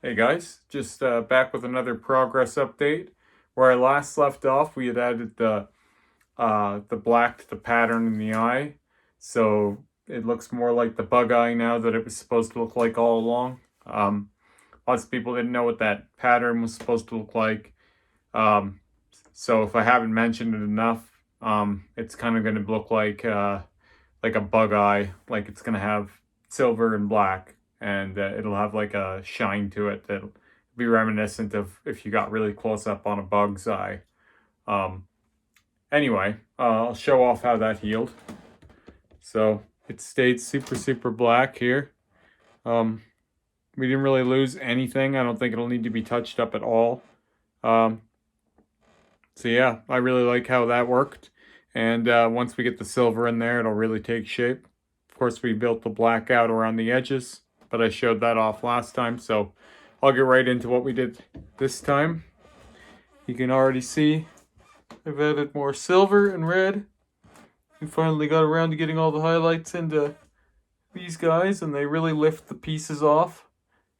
Hey guys, just back with another progress update. Where I last left off, we had added the black to the pattern in the eye, so it looks more like the bug eye now that it was supposed to look like all along. Lots of people didn't know what that pattern was supposed to look like, um, so if I haven't mentioned it enough, it's kind of going to look like a bug eye, like it's going to have silver and black, and it'll have like a shine to it that'll be reminiscent of if you got really close up on a bug's eye. Um, anyway, I'll show off how that healed. So it stayed super black here. Um, we didn't really lose anything. I don't think it'll need to be touched up at all. Um, so yeah, I really like how that worked. And once we get the silver in there, it'll really take shape. Of course, we built the blackout around the edges, but I showed that off last time. So I'll get right into what we did this time. You can already see I've added more silver and red. We finally got around to getting all the highlights into these guys, and they really lift the pieces off.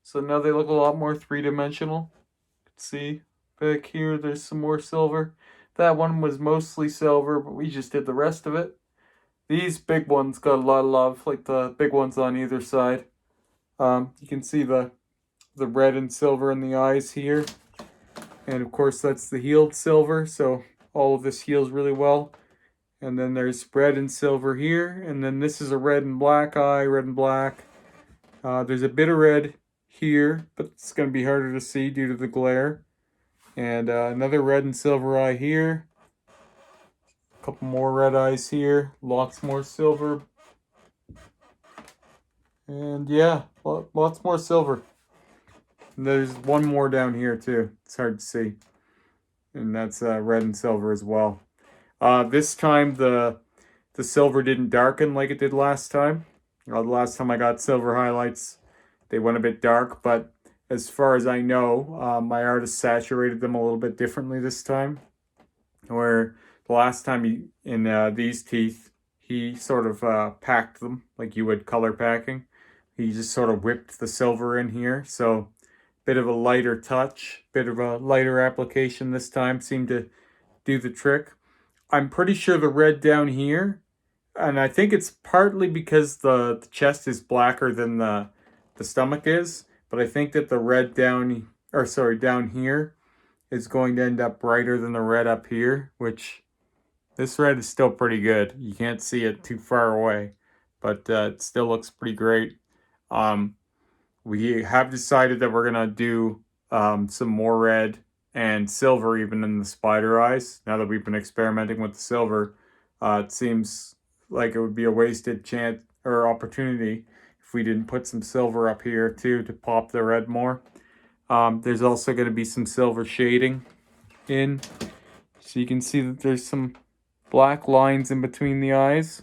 So now they look a lot more three-dimensional. You can see back here there's some more silver. That one was mostly silver, but we just did the rest of it. These big ones got a lot of love, like the big ones on either side. You can see the red and silver in the eyes here. And of course that's the healed silver, so all of this heals really well. And then there's red and silver here, and then this is a red and black eye, red and black. There's a bit of red here, but it's going to be harder to see due to the glare. And another red and silver eye here. A couple more red eyes here. Lots more silver. And yeah, lots more silver. And there's one more down here too. It's hard to see. And that's red and silver as well. This time the silver didn't darken like it did last time. The last time I got silver highlights, they went a bit dark, but as far as I know, my artist saturated them a little bit differently this time. Where the last time in these teeth, he sort of packed them like you would color packing. He just sort of whipped the silver in here, so bit of a lighter touch, bit of a lighter application this time seemed to do the trick. I'm pretty sure the red down here, and I think it's partly because the chest is blacker than the stomach is, but I think that the red down here is going to end up brighter than the red up here, which this red is still pretty good. You can't see it too far away, but it still looks pretty great. We have decided that we're gonna do some more red and silver even in the spider eyes. Now that we've been experimenting with the silver, it seems like it would be a wasted chance or opportunity if we didn't put some silver up here too to pop the red more. There's also going to be some silver shading in, so you can see that there's some black lines in between the eyes.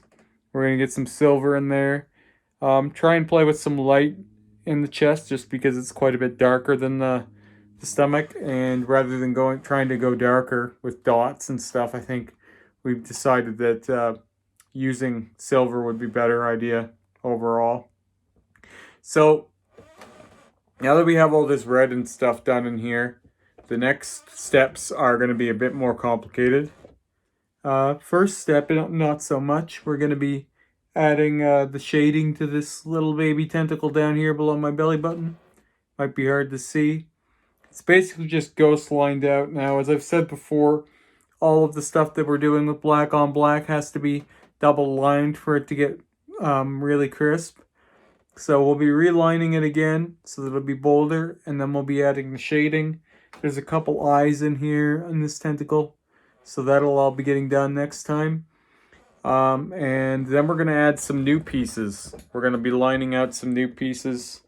We're going to get some silver in there. Try and play with some light in the chest just because it's quite a bit darker than the stomach, and rather than trying to go darker with dots and stuff, I think we've decided that using silver would be a better idea overall. So now that we have all this red and stuff done in here, the next steps are going to be a bit more complicated. First step, not so much. We're going to be adding the shading to this little baby tentacle down here below my belly button. Might be hard to see. It's basically just ghost lined out now. As I've said before, all of the stuff that we're doing with black on black has to be double lined for it to get really crisp. So we'll be relining it again so that it'll be bolder, and then we'll be adding the shading. There's a couple eyes in here in this tentacle, so that'll all be getting done next time. And then we're going to add some new pieces. We're going to be lining out some new pieces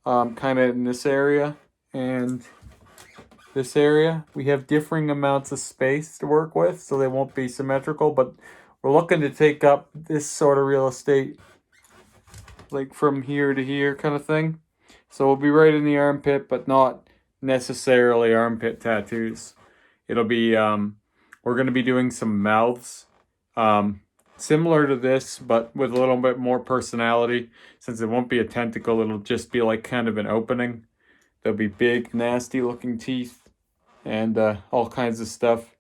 kind of in this area and this area. We have differing amounts of space to work with, so they won't be symmetrical, but we're looking to take up this sort of real estate, like from here to here kind of thing. So we'll be right in the armpit, but not necessarily armpit tattoos. It'll be, we're going to be doing some mouths, similar to this, but with a little bit more personality. Since it won't be a tentacle, it'll just be like kind of an opening. There'll be big, nasty looking teeth and all kinds of stuff.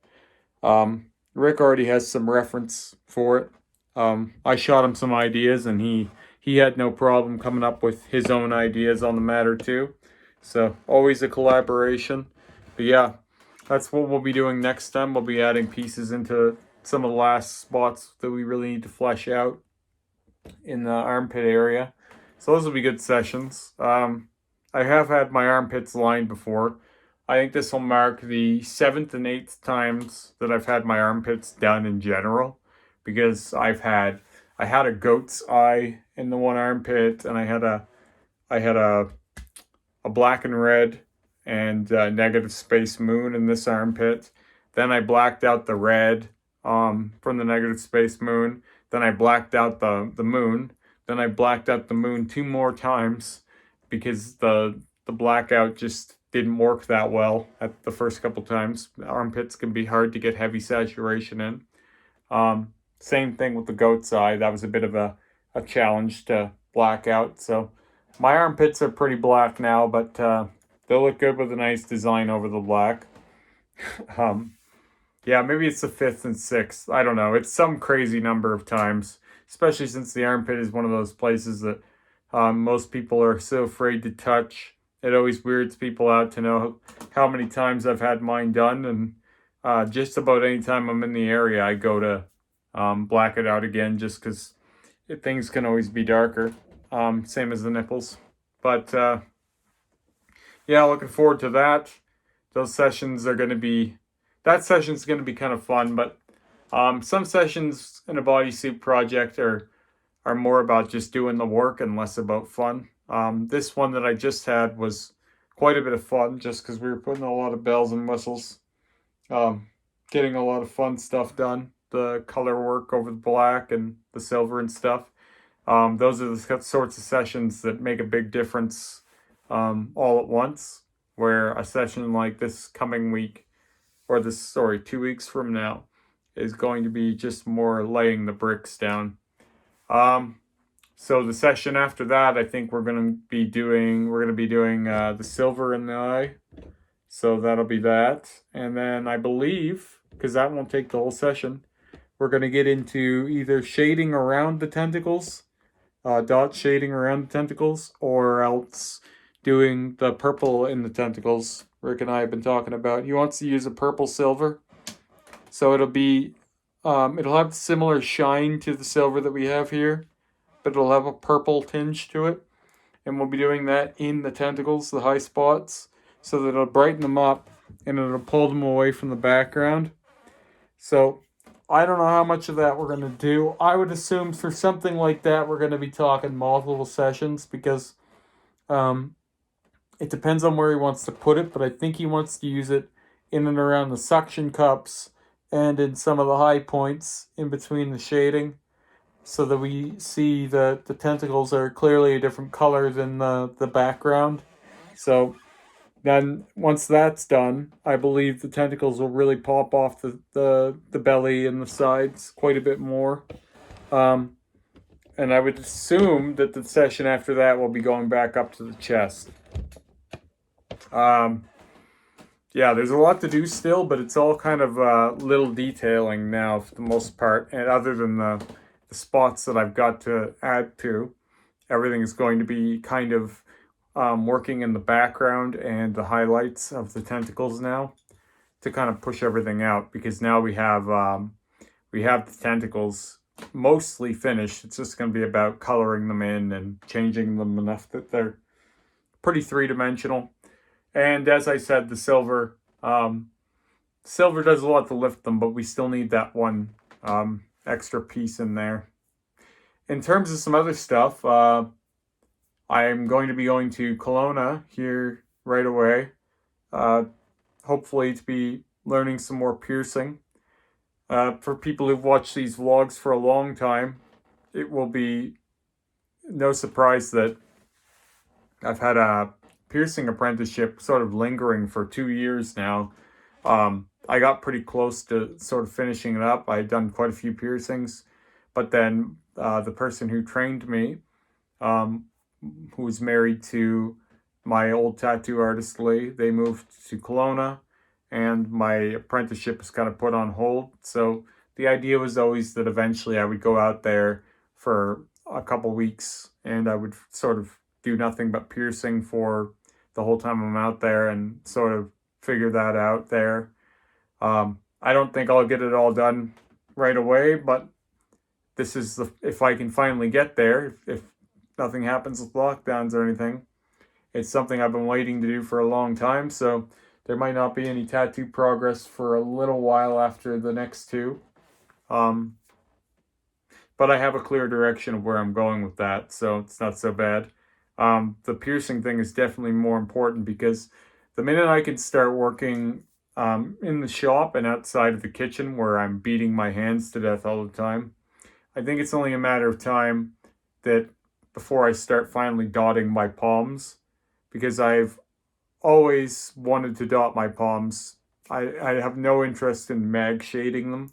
Rick already has some reference for it. I shot him some ideas, and he had no problem coming up with his own ideas on the matter too. So always a collaboration. But yeah, that's what we'll be doing next time. We'll be adding pieces into some of the last spots that we really need to flesh out in the armpit area. So those will be good sessions. I have had my armpits lined before. I think this will mark the 7th and 8th times that I've had my armpits done in general, because I had a goat's eye in the one armpit, and I had a black and red and negative space moon in this armpit. Then I blacked out the red from the negative space moon. Then I blacked out the moon. Then I blacked out the moon 2 more times because the blackout just didn't work that well at the first couple times. Armpits can be hard to get heavy saturation in. Same thing with the goat's eye. That was a bit of a challenge to black out. So my armpits are pretty black now, but they'll look good with a nice design over the black. Yeah, maybe it's the 5th and 6th. I don't know. It's some crazy number of times, especially since the armpit is one of those places that most people are so afraid to touch. It always weirds people out to know how many times I've had mine done, and just about any time I'm in the area, I go to black it out again, just because things can always be darker. Same as the nipples. But yeah, looking forward to that. Those sessions are going to be, that session's going to be kind of fun, but some sessions in a bodysuit project are more about just doing the work and less about fun. This one that I just had was quite a bit of fun, just because we were putting a lot of bells and whistles, getting a lot of fun stuff done. The color work over the black and the silver and stuff. Those are the sorts of sessions that make a big difference all at once, where a session like this coming week, or 2 weeks from now, is going to be just more laying the bricks down. So the session after that, I think we're going to be doing the silver in the eye. So that'll be that. And then I believe, because that won't take the whole session, we're going to get into either shading around the tentacles, dot shading around the tentacles, or else doing the purple in the tentacles. Rick and I have been talking about. He wants to use a purple silver. So it'll have similar shine to the silver that we have here, but it'll have a purple tinge to it. And we'll be doing that in the tentacles, the high spots, so that it'll brighten them up and it'll pull them away from the background. So I don't know how much of that we're going to do. I would assume for something like that, we're going to be talking multiple sessions, because it depends on where he wants to put it, but I think he wants to use it in and around the suction cups and in some of the high points in between the shading, so that we see that the tentacles are clearly a different color than the background. So then once that's done, I believe the tentacles will really pop off the belly and the sides quite a bit more. And I would assume that the session after that will be going back up to the chest. Yeah, there's a lot to do still, but it's all kind of little detailing now for the most part. And other than the spots that I've got to add to, everything is going to be kind of working in the background and the highlights of the tentacles now, to kind of push everything out, because now we have the tentacles mostly finished. It's just going to be about coloring them in and changing them enough that they're pretty three-dimensional. And as I said, the silver does a lot to lift them, but we still need that one extra piece in there. In terms of some other stuff, I'm going to be going to Kelowna here right away, hopefully to be learning some more piercing. For people who've watched these vlogs for a long time, it will be no surprise that I've had a piercing apprenticeship sort of lingering for 2 years now. I got pretty close to sort of finishing it up. I had done quite a few piercings, but then the person who trained me, who was married to my old tattoo artist Lee. They moved to Kelowna, and my apprenticeship is kind of put on hold. So the idea was always that eventually I would go out there for a couple weeks, and I would sort of do nothing but piercing for the whole time I'm out there and sort of figure that out there. I don't think I'll get it all done right away, but this is if I can finally get there, if nothing happens with lockdowns or anything, it's something I've been waiting to do for a long time. So there might not be any tattoo progress for a little while after the next two. But I have a clear direction of where I'm going with that, so it's not so bad. The piercing thing is definitely more important because the minute I can start working in the shop and outside of the kitchen where I'm beating my hands to death all the time, I think it's only a matter of time that before I start finally dotting my palms, because I've always wanted to dot my palms. I have no interest in mag shading them.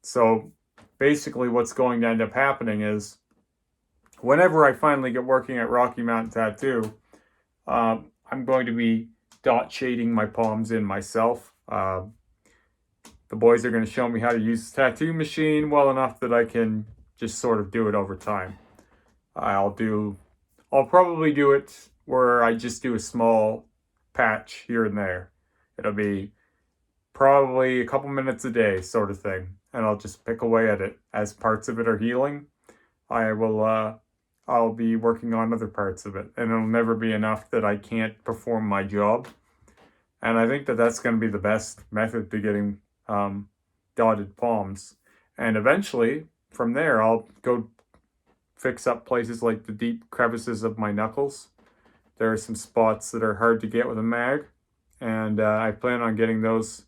So basically what's going to end up happening is whenever I finally get working at Rocky Mountain Tattoo, I'm going to be dot shading my palms in myself. The boys are going to show me how to use the tattoo machine well enough that I can just sort of do it over time. I'll probably do it where I just do a small patch here and there. It'll be probably a couple minutes a day sort of thing, and I'll just pick away at it. As parts of it are healing, I'll be working on other parts of it, and it'll never be enough that I can't perform my job. And I think that that's going to be the best method to getting dotted palms. And eventually, from there, I'll go fix up places like the deep crevices of my knuckles. There are some spots that are hard to get with a mag, and I plan on getting those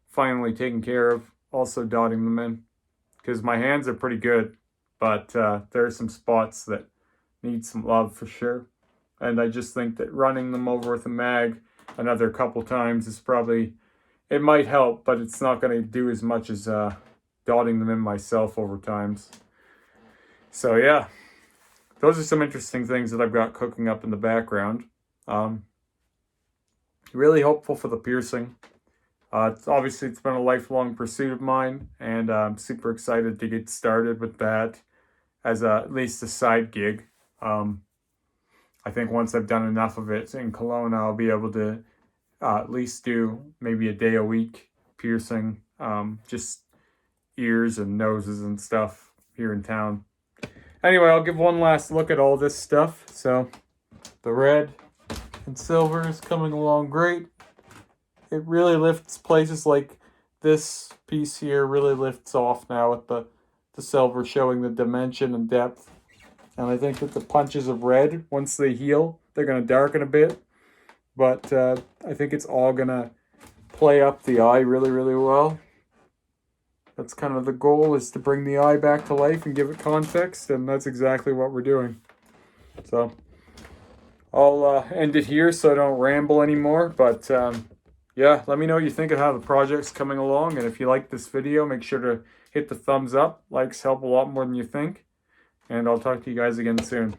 finally taken care of, also dotting them in, because my hands are pretty good, but there are some spots that need some love for sure. And I just think that running them over with a mag another couple times is probably, it might help, but it's not going to do as much as dotting them in myself over times. So yeah, those are some interesting things that I've got cooking up in the background. Really hopeful for the piercing. It's been a lifelong pursuit of mine, and I'm super excited to get started with that as at least a side gig. I think once I've done enough of it in Kelowna, I'll be able to at least do maybe a day a week piercing, just ears and noses and stuff here in town. Anyway, I'll give one last look at all this stuff. So the red and silver is coming along great. It really lifts places like this piece here, really lifts off now with the silver showing the dimension and depth. And I think that the punches of red, once they heal, they're going to darken a bit. But I think it's all going to play up the eye really, really well. That's kind of the goal, is to bring the eye back to life and give it context. And that's exactly what we're doing. So I'll end it here so I don't ramble anymore. But yeah, let me know what you think of how the project's coming along. And if you like this video, make sure to hit the thumbs up. Likes help a lot more than you think. And I'll talk to you guys again soon.